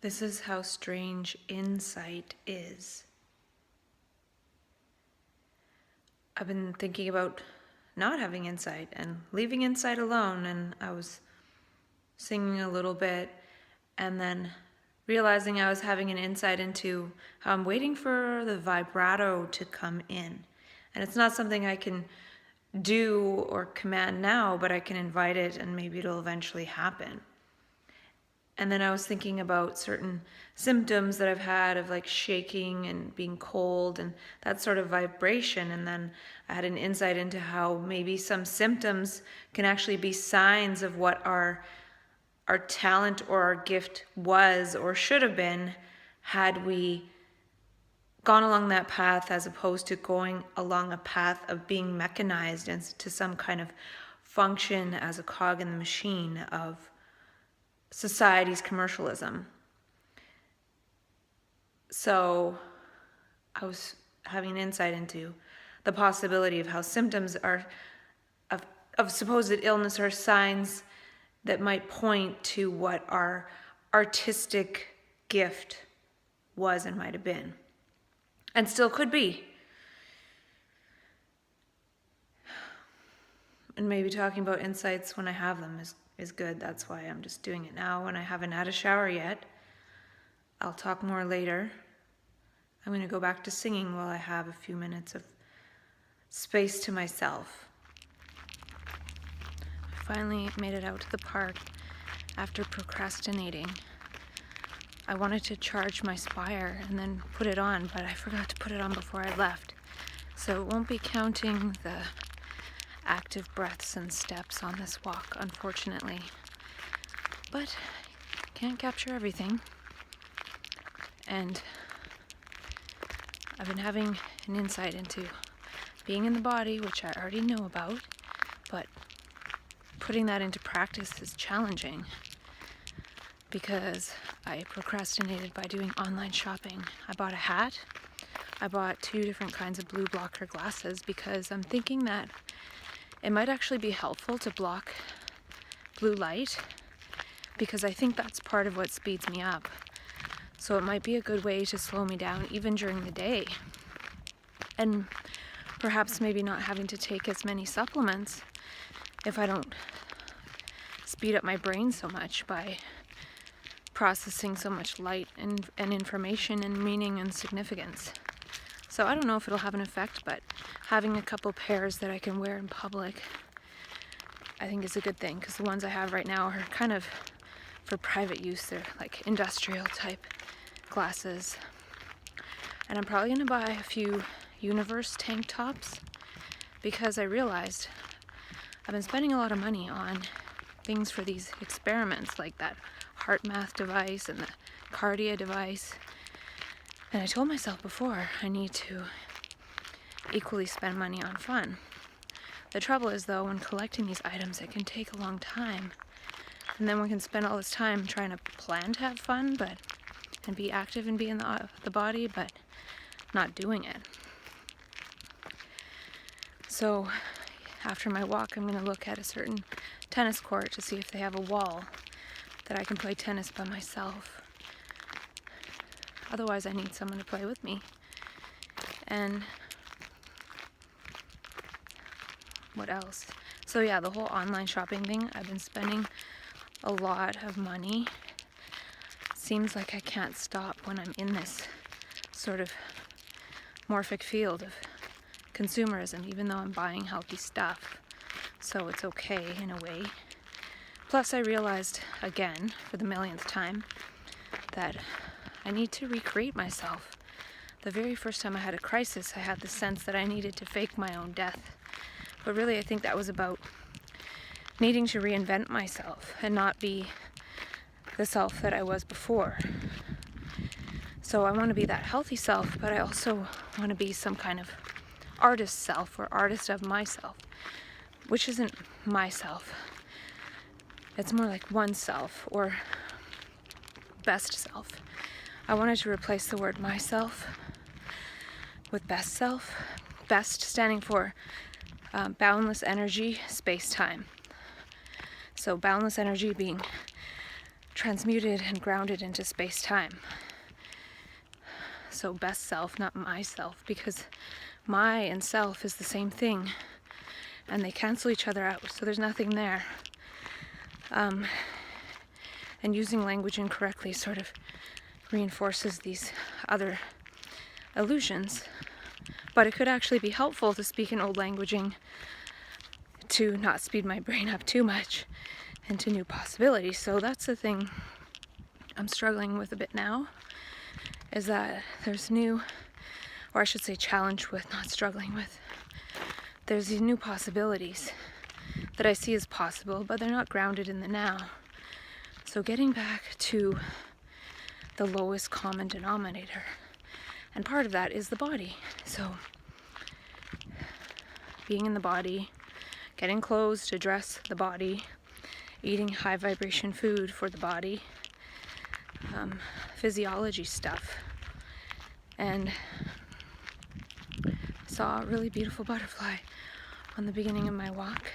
This is how strange insight is. I've been thinking about not having insight and leaving insight alone, and I was singing a little bit and then realizing I was having an insight into how I'm waiting for the vibrato to come in. And it's not something I can do or command now, but I can invite it and maybe it'll eventually happen. And then I was thinking about certain symptoms that I've had of like shaking and being cold and that sort of vibration. And then I had an insight into how maybe some symptoms can actually be signs of what our talent or our gift was or should have been had we gone along that path, as opposed to going along a path of being mechanized into some kind of function as a cog in the machine of society's commercialism. So I was having an insight into the possibility of how symptoms are of supposed illness are signs that might point to what our artistic gift was and might have been, and still could be. And maybe talking about insights when I have them is good. That's why I'm just doing it now when I haven't had a shower yet. I'll talk more later. I'm going to go back to singing while I have a few minutes of space to myself. I finally made it out to the park after procrastinating. I wanted to charge my Spire and then put it on, but I forgot to put it on before I left. So it won't be counting the active breaths and steps on this walk, unfortunately. But can't capture everything. And I've been having an insight into being in the body, which I already know about, but putting that into practice is challenging because I procrastinated by doing online shopping. I bought a hat. I bought 2 different kinds of blue blocker glasses because I'm thinking that it might actually be helpful to block blue light, because I think that's part of what speeds me up. So it might be a good way to slow me down even during the day. And perhaps maybe not having to take as many supplements if I don't speed up my brain so much by processing so much light and information and meaning and significance. So I don't know if it'll have an effect, but having a couple pairs that I can wear in public, I think is a good thing, because the ones I have right now are kind of for private use. They're like industrial type glasses. And I'm probably going to buy a few Universe tank tops, because I realized I've been spending a lot of money on things for these experiments, like that heart math device and the cardia device. And I told myself before, I need to equally spend money on fun. The trouble is, though, when collecting these items, it can take a long time. And then we can spend all this time trying to plan to have fun, and be active and be in the body, but not doing it. So after my walk, I'm going to look at a certain tennis court to see if they have a wall that I can play tennis by myself. Otherwise, I need someone to play with me. And what else? So yeah, the whole online shopping thing, I've been spending a lot of money. Seems like I can't stop when I'm in this sort of morphic field of consumerism, even though I'm buying healthy stuff. So it's okay in a way. Plus, I realized again, for the millionth time, that I need to recreate myself. The very first time I had a crisis, I had the sense that I needed to fake my own death. But really, I think that was about needing to reinvent myself and not be the self that I was before. So I want to be that healthy self, but I also want to be some kind of artist self, or artist of myself, which isn't myself. It's more like oneself, or best self. I wanted to replace the word myself with best self. Best standing for boundless energy, space-time. So boundless energy being transmuted and grounded into space-time. So best self, not myself, because my and self is the same thing, and they cancel each other out, so there's nothing there. And using language incorrectly sort of reinforces these other illusions. But it could actually be helpful to speak in old languaging to not speed my brain up too much into new possibilities. So that's the thing I'm struggling with a bit now, is that there's new, or I should say challenge with, not struggling with, there's these new possibilities that I see as possible, but they're not grounded in the now. So getting back to the lowest common denominator, and part of that is the body. So being in the body, getting clothes to dress the body, eating high vibration food for the body, physiology stuff. And I saw a really beautiful butterfly on the beginning of my walk.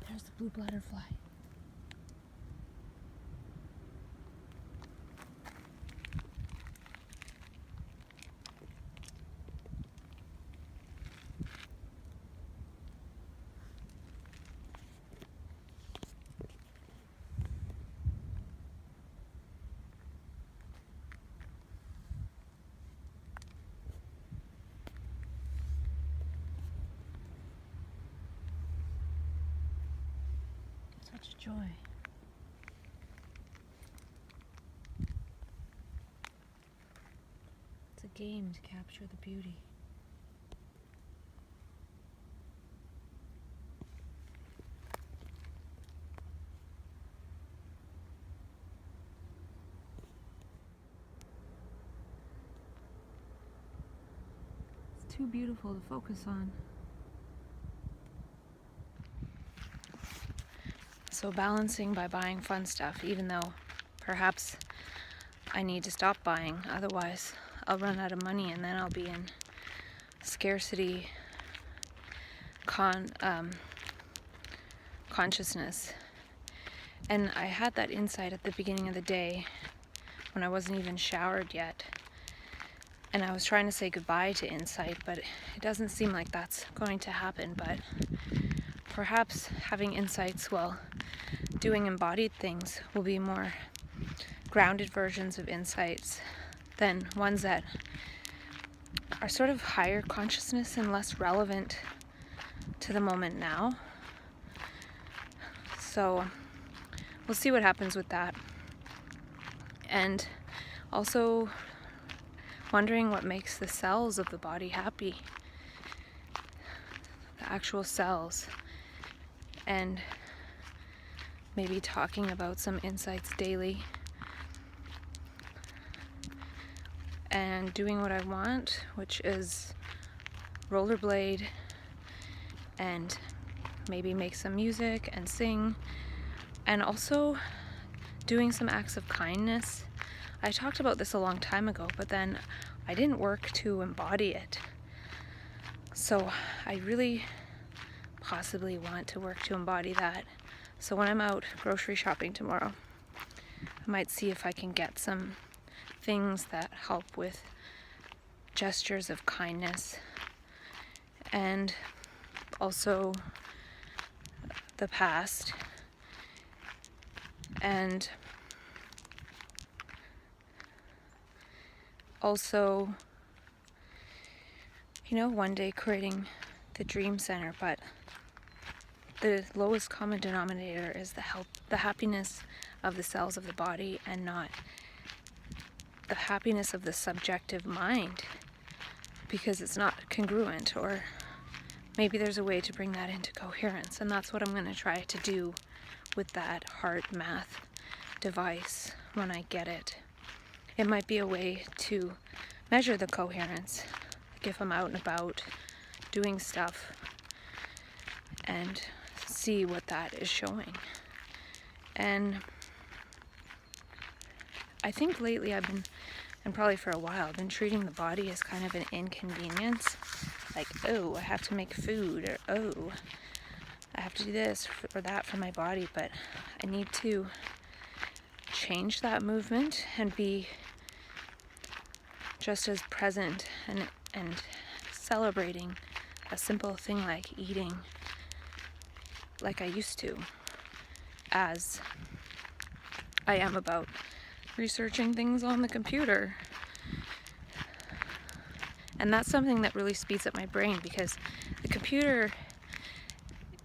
There's the blue butterfly. Such joy. It's a game to capture the beauty. It's too beautiful to focus on. So balancing by buying fun stuff, even though perhaps I need to stop buying, otherwise I'll run out of money and then I'll be in scarcity consciousness. And I had that insight at the beginning of the day when I wasn't even showered yet. And I was trying to say goodbye to insight, but it doesn't seem like that's going to happen. But perhaps having insights while doing embodied things will be more grounded versions of insights than ones that are sort of higher consciousness and less relevant to the moment now. So we'll see what happens with that. And also wondering what makes the cells of the body happy, the actual cells, and maybe talking about some insights daily and doing what I want, which is rollerblade and maybe make some music and sing, and also doing some acts of kindness. I talked about this a long time ago, but then I didn't work to embody it. So I really possibly want to work to embody that. So when I'm out grocery shopping tomorrow, I might see if I can get some things that help with gestures of kindness, and also the past, and also, one day creating the dream center. But the lowest common denominator is the happiness of the cells of the body, and not the happiness of the subjective mind, because it's not congruent, or maybe there's a way to bring that into coherence, and that's what I'm going to try to do with that heart math device when I get it. It might be a way to measure the coherence, like if I'm out and about doing stuff, and see what that is showing. And I think lately and probably for a while, I've been treating the body as kind of an inconvenience. Like, oh, I have to make food, or oh, I have to do this or that for my body. But I need to change that movement and be just as present and celebrating a simple thing like eating like I used to, as I am about researching things on the computer. And that's something that really speeds up my brain, because the computer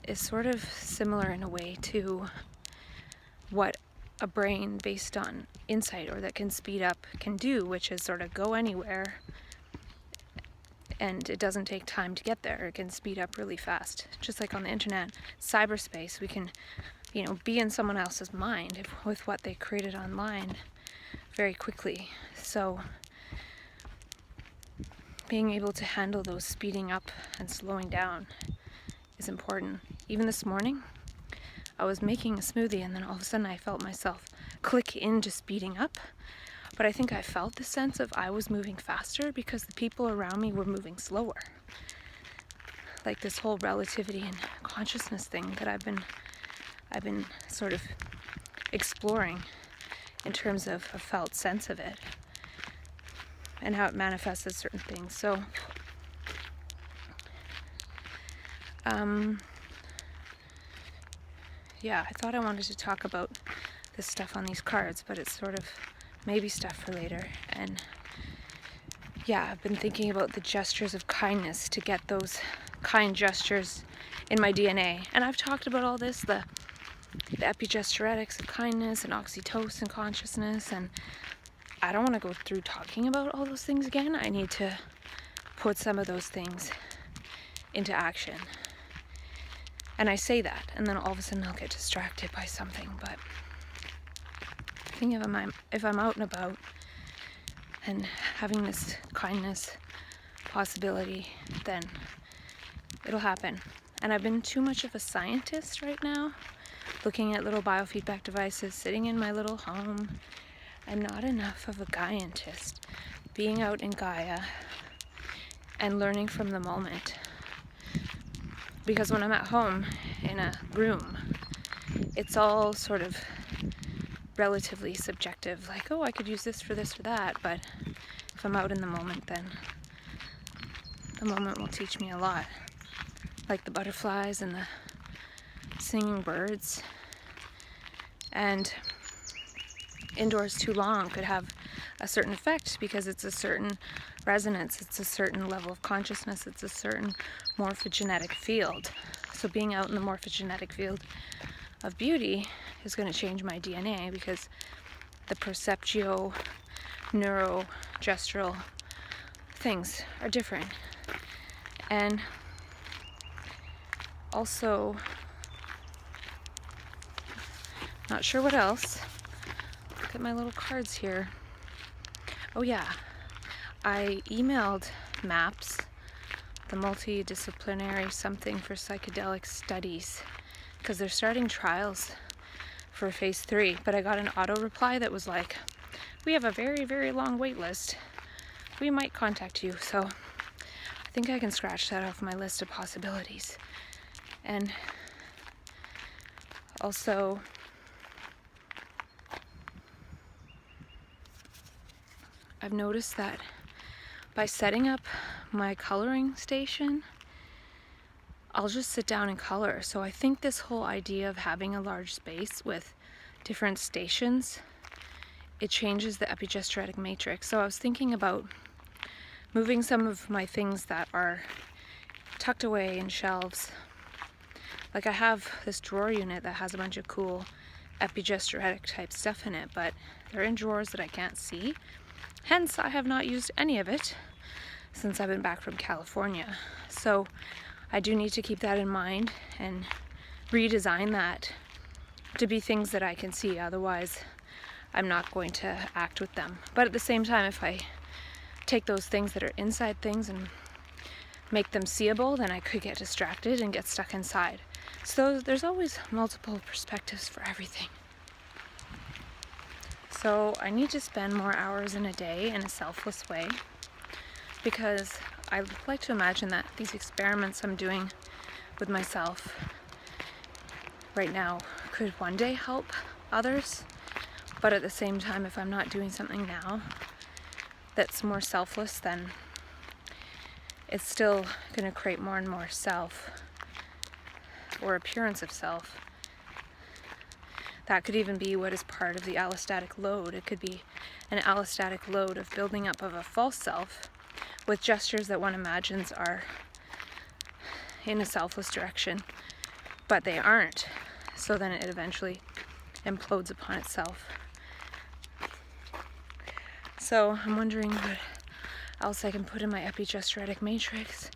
is sort of similar in a way to what a brain based on insight or that can speed up can do, which is sort of go anywhere, and it doesn't take time to get there. It can speed up really fast. Just like on the internet, cyberspace, we can, be in someone else's mind with what they created online very quickly. So being able to handle those speeding up and slowing down is important. Even this morning, I was making a smoothie, and then all of a sudden I felt myself click into speeding up. But I think I felt the sense of I was moving faster because the people around me were moving slower. Like this whole relativity and consciousness thing that I've been sort of exploring in terms of a felt sense of it and how it manifests as certain things. So yeah, I thought I wanted to talk about this stuff on these cards, but it's sort of maybe stuff for later. And yeah, I've been thinking about the gestures of kindness, to get those kind gestures in my DNA. And I've talked about all this, the epigenetics of kindness and oxytocin consciousness, and I don't want to go through talking about all those things again. I need to put some of those things into action. And I say that, and then all of a sudden I'll get distracted by something. But I think if I'm out and about and having this kindness possibility, then it'll happen. And I've been too much of a scientist right now, looking at little biofeedback devices, sitting in my little home, and not enough of a Gaiantist, being out in Gaia and learning from the moment. Because when I'm at home in a room, it's all sort of relatively subjective, like, oh, I could use this for this or that. But if I'm out in the moment, then the moment will teach me a lot. Like the butterflies and the singing birds. And indoors too long could have a certain effect, because it's a certain resonance, it's a certain level of consciousness, it's a certain morphogenetic field. So being out in the morphogenetic field of beauty is going to change my DNA, because the perceptio neurogestural things are different. And also, not sure what else. Look at my little cards here. Oh yeah, I emailed MAPS, the multidisciplinary something for psychedelic studies, because they're starting trials for phase 3, but I got an auto reply that was like, we have a very, very long wait list. We might contact you. So I think I can scratch that off my list of possibilities. And also, I've noticed that by setting up my coloring station, I'll just sit down and color. So I think this whole idea of having a large space with different stations, it changes the epigenetic matrix. So I was thinking about moving some of my things that are tucked away in shelves. Like I have this drawer unit that has a bunch of cool epigenetic type stuff in it, but they're in drawers that I can't see. Hence, I have not used any of it since I've been back from California. So I do need to keep that in mind and redesign that to be things that I can see. Otherwise, I'm not going to act with them. But at the same time, if I take those things that are inside things and make them seeable, then I could get distracted and get stuck inside. So there's always multiple perspectives for everything. So I need to spend more hours in a day in a selfless way, because I like to imagine that these experiments I'm doing with myself right now could one day help others. But at the same time, if I'm not doing something now that's more selfless, then it's still going to create more and more self, or appearance of self. That could even be what is part of the allostatic load. It could be an allostatic load of building up of a false self with gestures that one imagines are in a selfless direction, but they aren't. So then it eventually implodes upon itself. So I'm wondering what else I can put in my epigenetic matrix.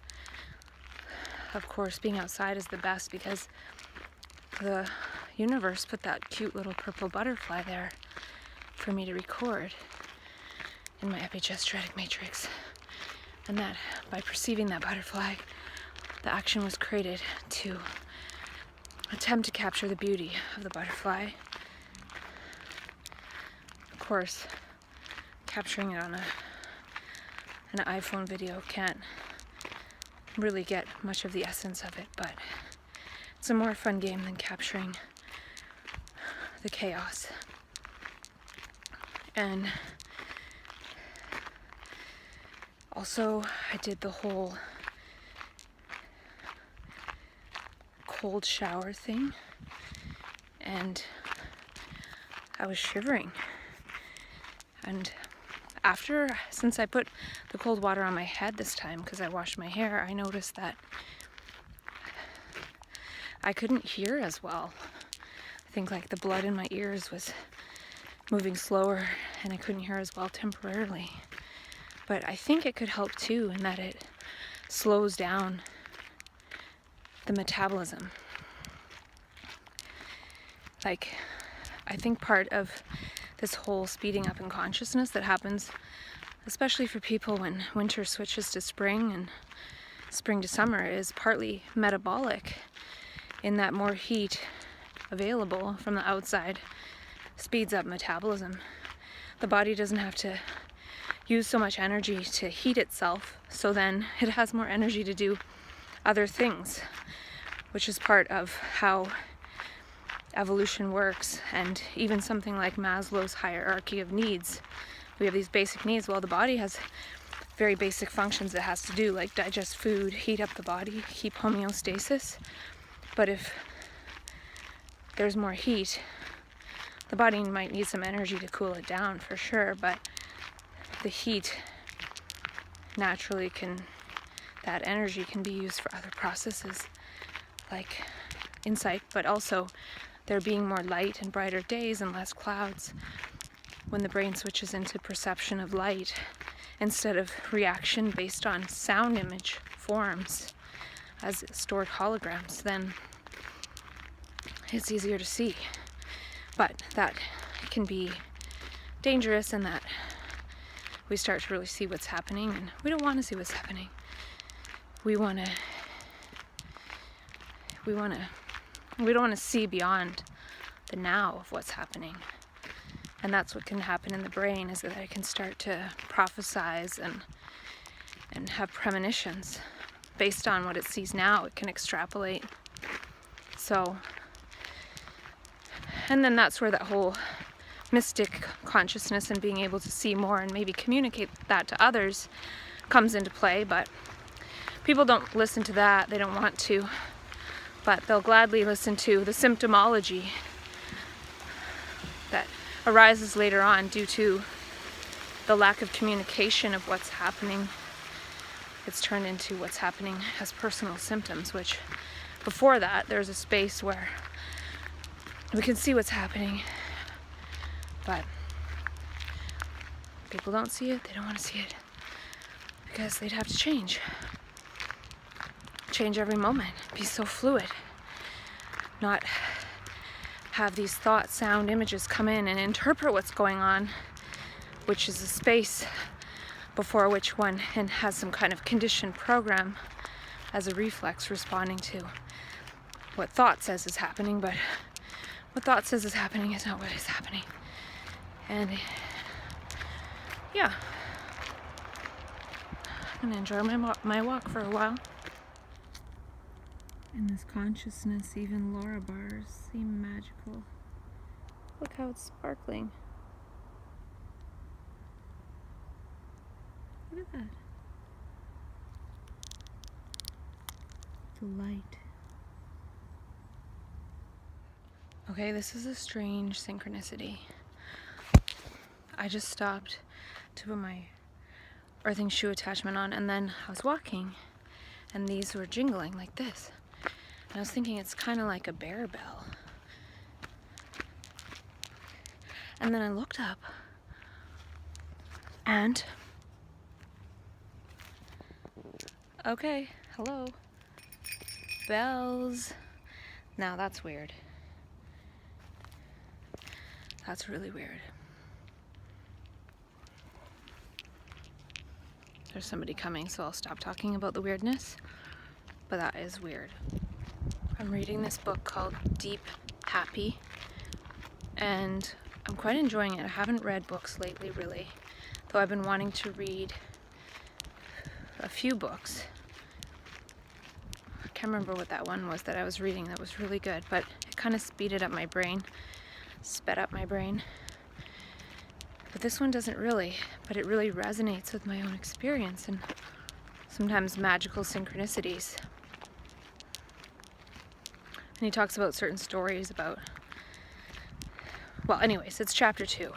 Of course, being outside is the best, because the universe put that cute little purple butterfly there for me to record in my epigenetic matrix. And that by perceiving that butterfly, the action was created to attempt to capture the beauty of the butterfly. Of course, capturing it on an iPhone video can't really get much of the essence of it, but it's a more fun game than capturing the chaos. And also, I did the whole cold shower thing, and I was shivering. And since I put the cold water on my head this time, because I washed my hair, I noticed that I couldn't hear as well. I think like the blood in my ears was moving slower, and I couldn't hear as well temporarily. But I think it could help too, in that it slows down the metabolism. Like, I think part of this whole speeding up in consciousness that happens, especially for people when winter switches to spring and spring to summer, is partly metabolic, in that more heat available from the outside speeds up metabolism. The body doesn't have to use so much energy to heat itself, so then it has more energy to do other things, which is part of how evolution works. And even something like Maslow's hierarchy of needs, we have these basic needs. Well, the body has very basic functions it has to do, like digest food, heat up the body, keep homeostasis. But if there's more heat, the body might need some energy to cool it down, for sure, but the heat naturally that energy can be used for other processes like insight, but also there being more light and brighter days and less clouds, when the brain switches into perception of light instead of reaction based on sound image forms as stored holograms, then it's easier to see. But that can be dangerous, in that we start to really see what's happening, and we don't want to see what's happening. We don't want to see beyond the now of what's happening. And that's what can happen in the brain, is that it can start to prophesize and have premonitions based on what it sees now. It can extrapolate. So, and then that's where that whole mystic consciousness and being able to see more and maybe communicate that to others comes into play. But people don't listen to that. They don't want to. But they'll gladly listen to the symptomology that arises later on due to the lack of communication of what's happening. It's turned into what's happening as personal symptoms, which before that there's a space where we can see what's happening, but people don't see it. They don't want to see it because they'd have to change every moment, be so fluid, not have these thoughts, sound, images come in and interpret what's going on, which is a space before which one has some kind of conditioned program as a reflex responding to what thought says is happening, but what thought says is happening is not what is happening. And yeah, I'm gonna enjoy my walk for a while. In this consciousness, even Laura bars seem magical. Look how it's sparkling. Look at that. The light. Okay, this is a strange synchronicity. I just stopped to put my earthing shoe attachment on, and then I was walking, and these were jingling like this. And I was thinking it's kind of like a bear bell. And then I looked up, and okay, hello, bells. Now that's weird. That's really weird. There's somebody coming, so I'll stop talking about the weirdness, but that is weird. I'm reading this book called Deep Happy, and I'm quite enjoying it. I haven't read books lately, really, though I've been wanting to read a few books. I can't remember what that one was that I was reading that was really good, but it kind of sped up my brain. But this one doesn't really, but it really resonates with my own experience and sometimes magical synchronicities. And he talks about certain stories about, well, anyways, it's chapter 2.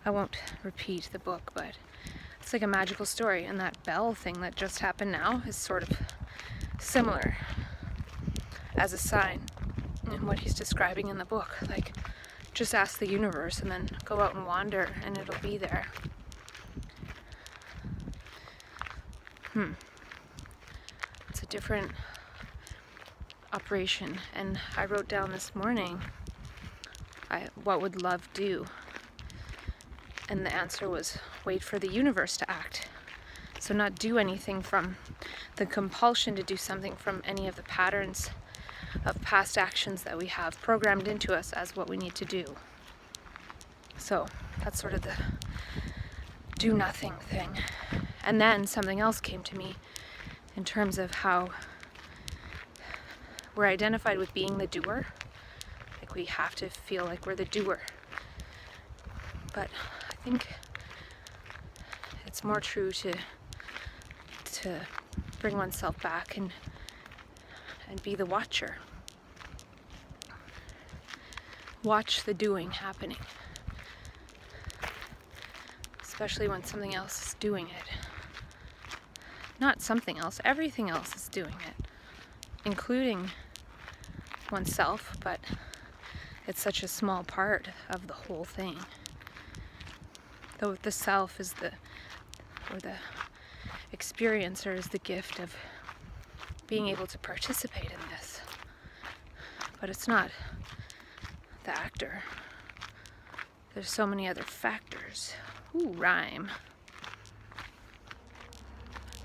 I won't repeat the book, but it's like a magical story, and that bell thing that just happened now is sort of similar as a sign in what he's describing in the book. Like, just ask the universe and then go out and wander and it'll be there. It's a different operation. And I wrote down this morning, what would love do? And the answer was wait for the universe to act. So not do anything from the compulsion to do something from any of the patterns of past actions that we have programmed into us as what we need to do. So that's sort of the do nothing thing. And then something else came to me in terms of how we're identified with being the doer. Like we have to feel like we're the doer. But I think it's more true to bring oneself back and be the watcher. Watch the doing happening. Especially when something else is doing it. Not something else, everything else is doing it. Including oneself, but it's such a small part of the whole thing. Though the self is the experiencer is the gift of being able to participate in this. But it's not the actor. There's so many other factors. Ooh, rhyme.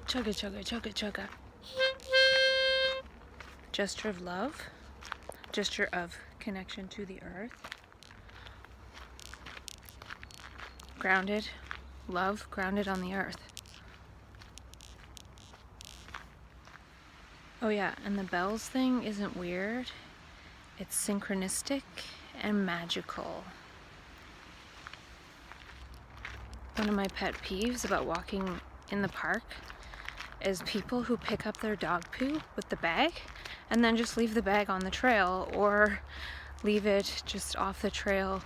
Chugga, chugga, chugga, chugga. Gesture of love. Gesture of connection to the earth. Grounded. Love grounded on the earth. Oh yeah, and the bells thing isn't weird. It's synchronistic and magical. One of my pet peeves about walking in the park is people who pick up their dog poo with the bag and then just leave the bag on the trail or leave it just off the trail.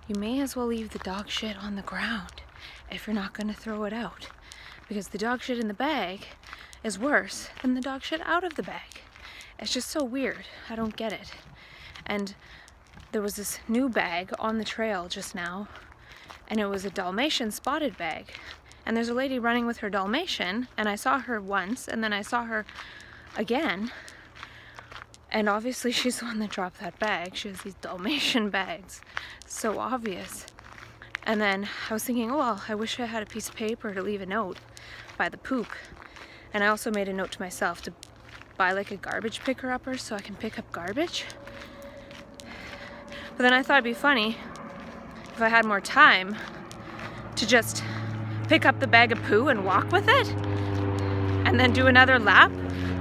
You may as well leave the dog shit on the ground if you're not going to throw it out, because the dog shit in the bag is worse than the dog shit out of the bag. It's just so weird. I don't get it. And there was this new bag on the trail just now, and it was a Dalmatian spotted bag. And there's a lady running with her Dalmatian, and I saw her once, and then I saw her again. And obviously she's the one that dropped that bag. She has these Dalmatian bags. So obvious. And then I was thinking, oh, well, I wish I had a piece of paper to leave a note by the poop. And I also made a note to myself to buy like a garbage picker upper so I can pick up garbage. But then I thought it'd be funny if I had more time to just pick up the bag of poo and walk with it and then do another lap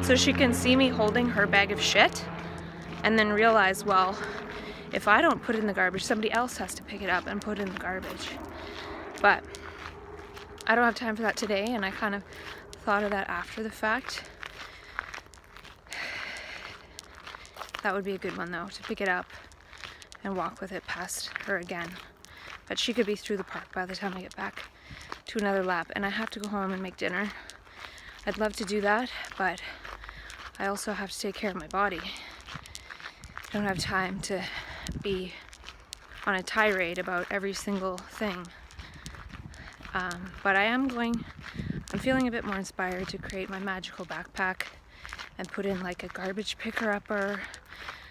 so she can see me holding her bag of shit, and then realize, well, if I don't put it in the garbage, somebody else has to pick it up and put it in the garbage. But I don't have time for that today, and I kind of thought of that after the fact. That would be a good one though, to pick it up and walk with it past her again. But she could be through the park by the time I get back to another lap, and I have to go home and make dinner. I'd love to do that, but I also have to take care of my body. I don't have time to be on a tirade about every single thing. But I'm feeling a bit more inspired to create my magical backpack and put in like a garbage picker upper,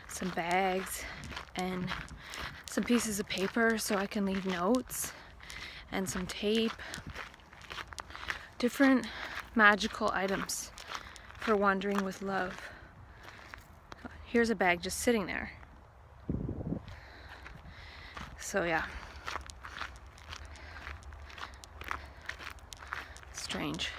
some bags, and some pieces of paper so I can leave notes, and some tape. Different magical items for wandering with love. Here's a bag just sitting there. So yeah. Strange.